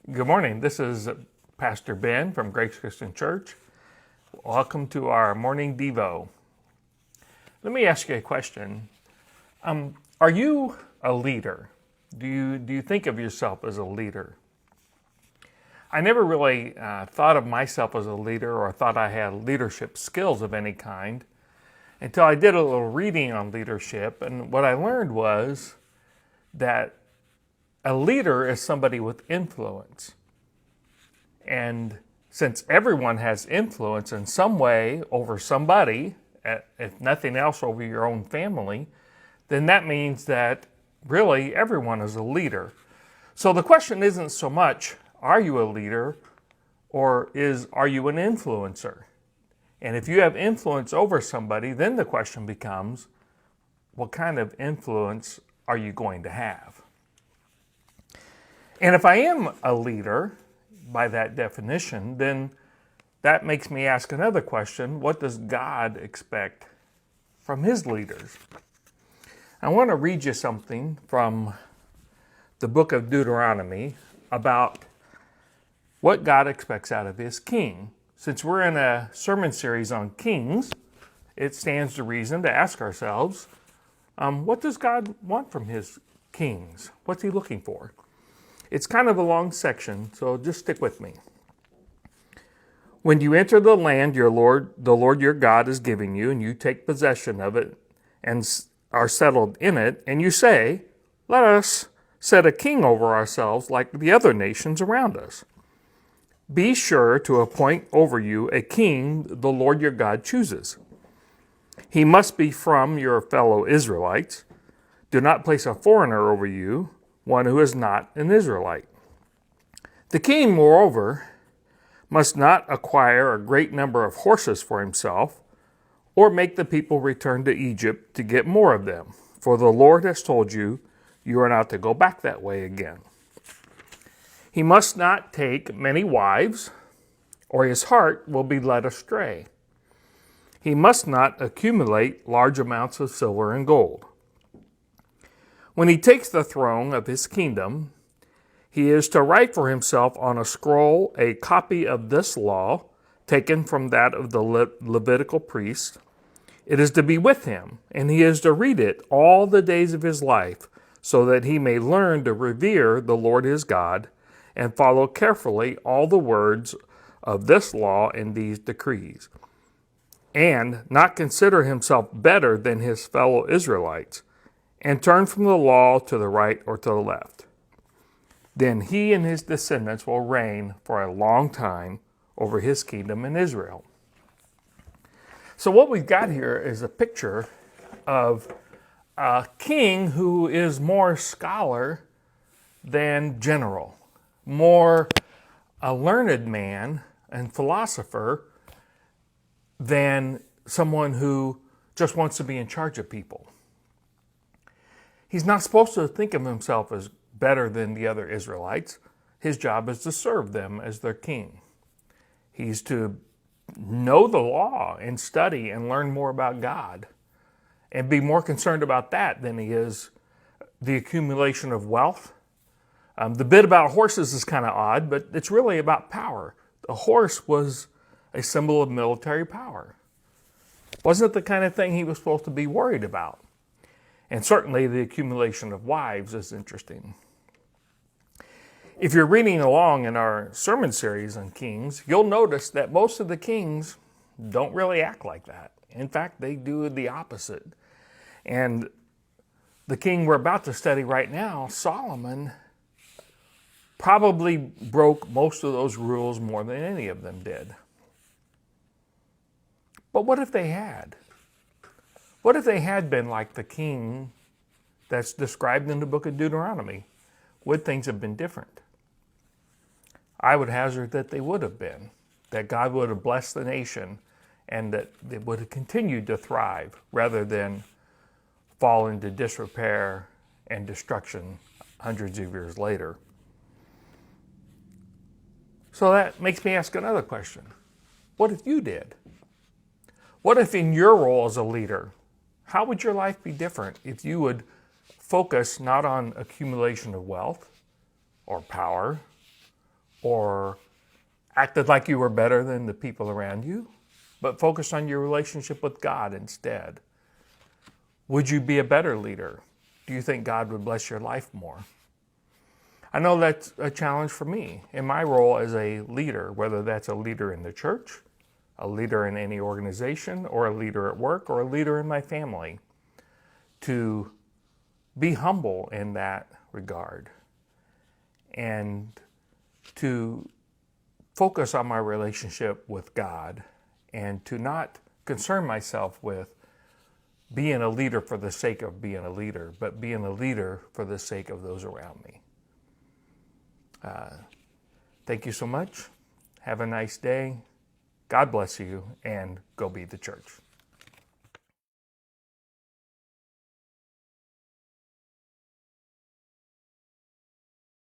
Good morning. This is Pastor Ben from Grace Christian Church. Welcome to our morning Devo. Let me ask you a question. Are you a leader? Do you think of yourself as a leader? I never really thought of myself as a leader or thought I had leadership skills of any kind until I did a little reading on leadership. And what I learned was that a leader is somebody with influence. And since everyone has influence in some way over somebody, if nothing else over your own family, then that means that really everyone is a leader. So the question isn't so much, are you a leader, or are you an influencer? And if you have influence over somebody, then the question becomes, what kind of influence are you going to have? And if I am a leader, by that definition, then that makes me ask another question. What does God expect from his leaders? I want to read you something from the book of Deuteronomy about what God expects out of his king. Since we're in a sermon series on kings, it stands to reason to ask ourselves, what does God want from his kings? What's he looking for? It's kind of a long section, so just stick with me. When you enter the land the Lord your God is giving you, and you take possession of it and are settled in it, and you say, let us set a king over ourselves like the other nations around us. Be sure to appoint over you a king the Lord your God chooses. He must be from your fellow Israelites. Do not place a foreigner over you, one who is not an Israelite. The king, moreover, must not acquire a great number of horses for himself, or make the people return to Egypt to get more of them, for the Lord has told you, you are not to go back that way again. He must not take many wives, or his heart will be led astray. He must not accumulate large amounts of silver and gold. When he takes the throne of his kingdom, he is to write for himself on a scroll a copy of this law, taken from that of the Levitical priest. It is to be with him, and he is to read it all the days of his life, so that he may learn to revere the Lord his God, and follow carefully all the words of this law and these decrees, and not consider himself better than his fellow Israelites, and turn from the law to the right or to the left. Then he and his descendants will reign for a long time over his kingdom in Israel. So what we've got here is a picture of a king who is more scholar than general, more a learned man and philosopher than someone who just wants to be in charge of people. He's not supposed to think of himself as better than the other Israelites. His job is to serve them as their king. He's to know the law and study and learn more about God and be more concerned about that than he is the accumulation of wealth. The bit about horses is kind of odd, but it's really about power. A horse was a symbol of military power. Wasn't the kind of thing he was supposed to be worried about. And certainly the accumulation of wives is interesting. If you're reading along in our sermon series on kings, you'll notice that most of the kings don't really act like that. In fact, they do the opposite. And the king we're about to study right now, Solomon, probably broke most of those rules more than any of them did. But what if they had? What if they had been like the king that's described in the book of Deuteronomy? Would things have been different? I would hazard that they would have been, that God would have blessed the nation and that it would have continued to thrive rather than fall into disrepair and destruction hundreds of years later. So that makes me ask another question. What if you did? What if in your role as a leader, how would your life be different if you would focus not on accumulation of wealth or power or acted like you were better than the people around you, but focused on your relationship with God instead? Would you be a better leader? Do you think God would bless your life more? I know that's a challenge for me in my role as a leader, whether that's a leader in the church, a leader in any organization, or a leader at work, or a leader in my family, to be humble in that regard and to focus on my relationship with God and to not concern myself with being a leader for the sake of being a leader, but being a leader for the sake of those around me. Thank you so much. Have a nice day. God bless you, and go be the church.